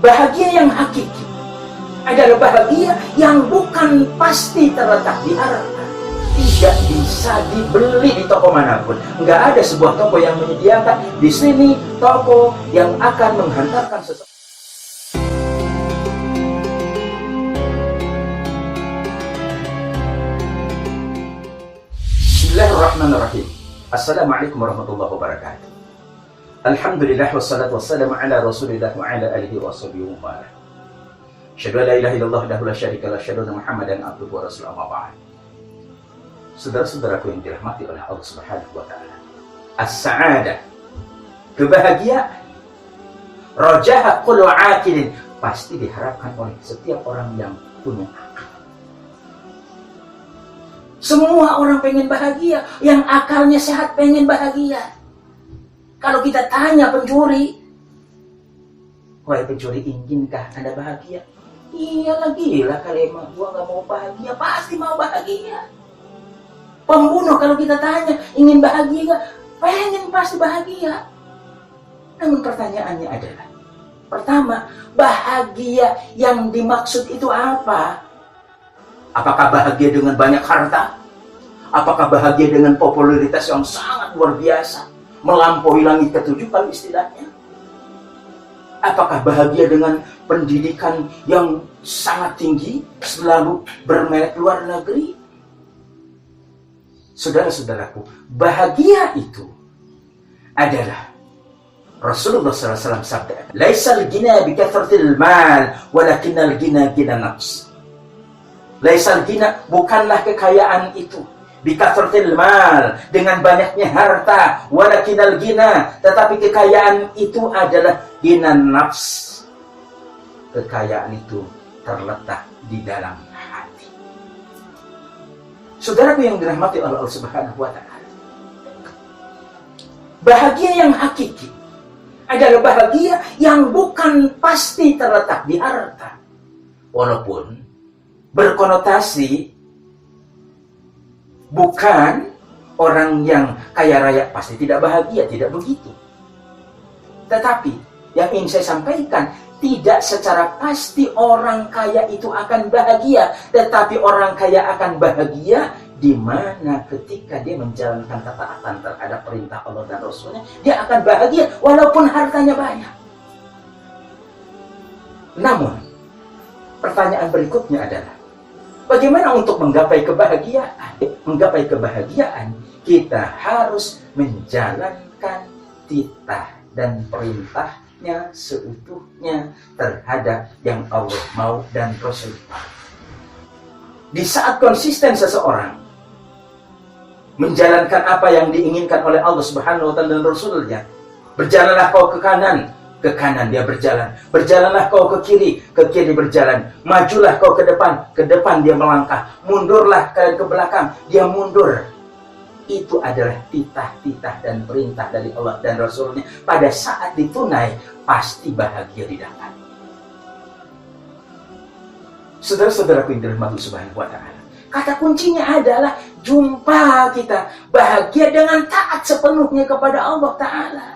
Bahagia yang hakiki adalah bahagia yang bukan pasti terletak di harta. Tidak bisa dibeli di toko manapun. Nggak ada sebuah toko yang menyediakan di sini toko yang akan menghantarkan sesuatu. Bismillahirrahmanirrahim. Assalamualaikum warahmatullahi wabarakatuh. Alhamdulillah wassalatu wassalamu ala Rasulillah wa ala alihi wa sahbihi wa man. Asyhadu an la ilaha illallah wahdahu la syarika lahu, asyhadu anna Muhammadan abduhu wa rasuluhu, amma ba'd. Saudara-saudaraku yang dirahmati oleh Allah Subhanahu wa taala. As-sa'adah, kebahagiaan, rajaha kullu 'aqilin, pasti diharapkan oleh setiap orang yang punya akal. Semua orang pengen bahagia, yang akalnya sehat pengen bahagia. Kalau kita tanya pencuri, wahai pencuri, inginkah Anda bahagia? Iyalah, gila kali, emang gua gak mau bahagia, pasti mau bahagia. Pembunuh kalau kita tanya, ingin bahagia gak? Pengen, pasti bahagia. Namun pertanyaannya adalah, pertama, bahagia yang dimaksud itu apa? Apakah bahagia dengan banyak harta? Apakah bahagia dengan popularitas yang sangat luar biasa? Melampaui langit ketujuh kalau istilahnya? Apakah bahagia dengan pendidikan yang sangat tinggi, selalu bermerek luar negeri? Saudara-saudaraku, bahagia itu adalah Rasulullah SAW sabda, "Laisal gina bi kathratil mal, walakinnal gina gina nafs." Laisal gina, bukanlah kekayaan itu bikathratil mal, dengan banyaknya harta, walakinal gina, tetapi kekayaan itu adalah gina nafs. Kekayaan itu terletak di dalam hati. Saudaraku yang dirahmati oleh Allah Subhanahu wa taala, bahagia yang hakiki adalah bahagia yang bukan pasti terletak di harta. Walaupun berkonotasi bukan orang yang kaya raya pasti tidak bahagia, tidak begitu. Tetapi yang ingin saya sampaikan, tidak secara pasti orang kaya itu akan bahagia, tetapi orang kaya akan bahagia di mana ketika dia menjalankan ketaatan terhadap perintah Allah dan Rasulnya, dia akan bahagia walaupun hartanya banyak. Namun pertanyaan berikutnya adalah, bagaimana untuk menggapai kebahagiaan? Menggapai kebahagiaan, kita harus menjalankan titah dan perintahnya seutuhnya terhadap yang Allah mau dan Rasul. Di saat konsisten seseorang menjalankan apa yang diinginkan oleh Allah Subhanahu wa taala dan Rasulnya, berjalanlah kau ke kanan dia berjalan. Berjalanlah kau ke kiri berjalan. Majulah kau ke depan dia melangkah. Mundurlah kalian ke belakang, dia mundur. Itu adalah titah-titah dan perintah dari Allah dan Rasulnya. Pada saat ditunai, pasti bahagia didapat. Saudara-saudaraku yang dirahmati Subhanahu wa taala, kata kuncinya adalah jumpa kita bahagia dengan taat sepenuhnya kepada Allah Ta'ala.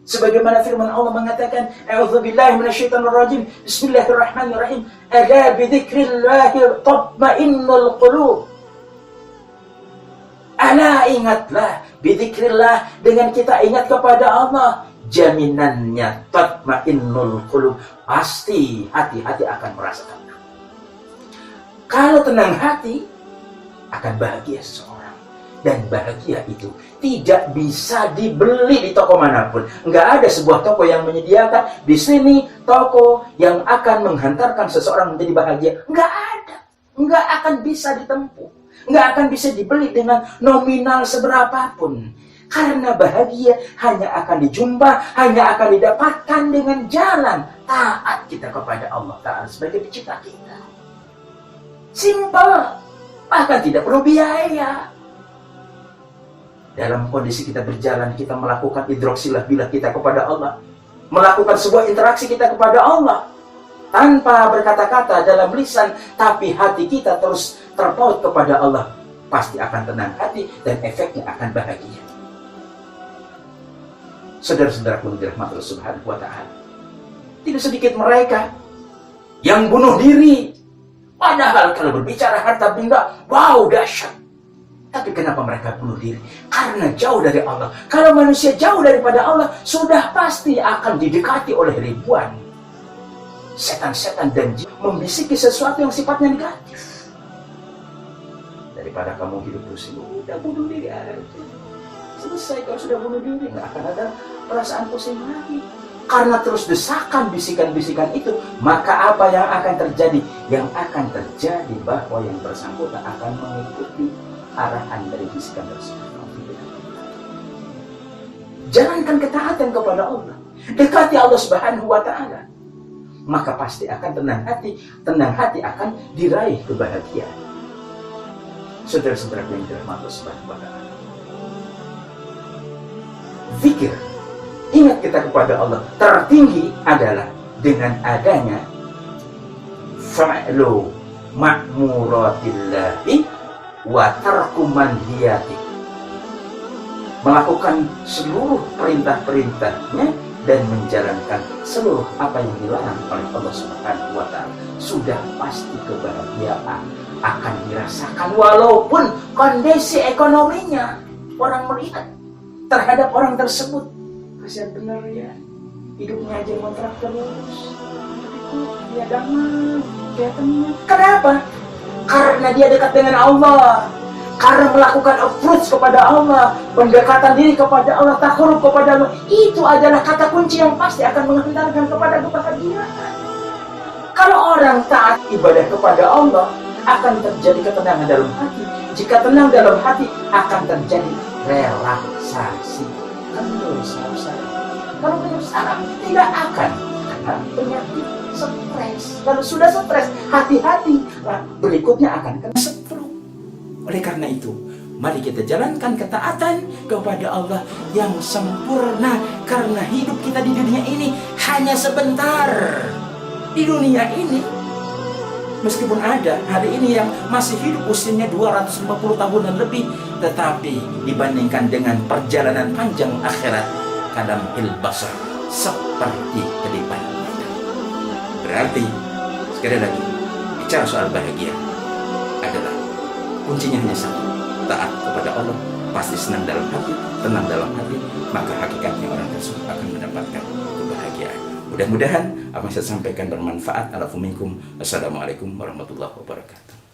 Sebagaimana firman Allah mengatakan, "A'udzubillahi minasyaitonir rajim. Bismillahirrahmanirrahim. Ala bidzikrillahi tatma'innul qulub." Ala, ingatlah, bidzikrillah, dengan kita ingat kepada Allah, jaminannya tatma'innul qulub, pasti hati-hati akan merasa tenang. Kalau tenang hati, akan bahagia seseorang. Dan bahagia itu tidak bisa dibeli di toko manapun. Nggak ada sebuah toko yang menyediakan di sini toko yang akan menghantarkan seseorang menjadi bahagia. Nggak ada. Nggak akan bisa ditempuh. Nggak akan bisa dibeli dengan nominal seberapapun. Karena bahagia hanya akan dijumpa, hanya akan didapatkan dengan jalan taat kita kepada Allah Ta'ala sebagai pencipta kita. Simpel. Bahkan tidak perlu biaya. Dalam kondisi kita berjalan, kita melakukan idroksilah bila kita kepada Allah, melakukan sebuah interaksi kita kepada Allah, tanpa berkata-kata dalam lisan, tapi hati kita terus terpaut kepada Allah, pasti akan tenang hati dan efeknya akan bahagia. Saudara-saudaraku yang dirahmati Allah Subhanahu wa taala, tidak Tidak sedikit mereka yang bunuh diri. Padahal kalau berbicara harta benda, wow, dahsyat. Tapi kenapa mereka bunuh diri? Karena jauh dari Allah. Kalau manusia jauh daripada Allah, sudah pasti akan didekati oleh ribuan setan-setan dan jin membisiki sesuatu yang sifatnya negatif. Daripada kamu hidup pusing, udah bunuh diri aja. Selesai. Kalau sudah bunuh diri, nggak akan ada perasaan pusing lagi. Karena terus desakan bisikan-bisikan itu, maka apa yang akan terjadi? Yang akan terjadi bahwa yang bersangkutan akan mengikuti arahan dari bisikan tersebut. Jalankan ketaatan kepada Allah, dekati Allah Subhanahu wa Ta'ala, maka pasti akan tenang hati akan diraih kebahagiaan. Saudara-saudara yang dirahmati Allah Subhanahu wa Ta'ala, zikir, ingat kita kepada Allah tertinggi adalah dengan adanya fa'lu ma'muratillahi wa tarku manhiyati, melakukan seluruh perintah-perintahnya dan menjalankan seluruh apa yang dilarang oleh Allah Subhanahu wa Ta'ala. Sudah pasti kebahagiaan akan dirasakan walaupun kondisi ekonominya orang melihat terhadap orang tersebut, kasihan benar ya, hidupnya aja kontrak terus, dia damai, dia tenang. Kenapa? Karena dia dekat dengan Allah, karena melakukan approach kepada Allah, pendekatan diri kepada Allah, takarrub kepada Allah. Itu adalah kata kunci yang pasti akan menghantarkan kepada kebahagiaan. Kalau orang taat ibadah kepada Allah, akan terjadi ketenangan dalam hati. Jika tenang dalam hati, akan terjadi relaksasi. Kalau penyakit saraf tidak akan, karena penyakit stres. Kalau sudah stres, hati-hati, berikutnya akan kena stroke. Oleh karena itu, mari kita jalankan ketaatan kepada Allah yang sempurna, karena hidup kita di dunia ini hanya sebentar. Di dunia ini, meskipun ada hari ini yang masih hidup usianya 250 tahun dan lebih, tetapi dibandingkan dengan perjalanan panjang akhirat, kalam basar seperti kedipan mata. Berarti, sekali lagi, bicara soal bahagia adalah kuncinya hanya satu: taat kepada Allah, pasti senang dalam hati, tenang dalam hati, maka hakikatnya orang tersebut akan mendapatkan kebahagiaan. Mudah-mudahan apa yang saya sampaikan bermanfaat. Assalamualaikum warahmatullahi wabarakatuh.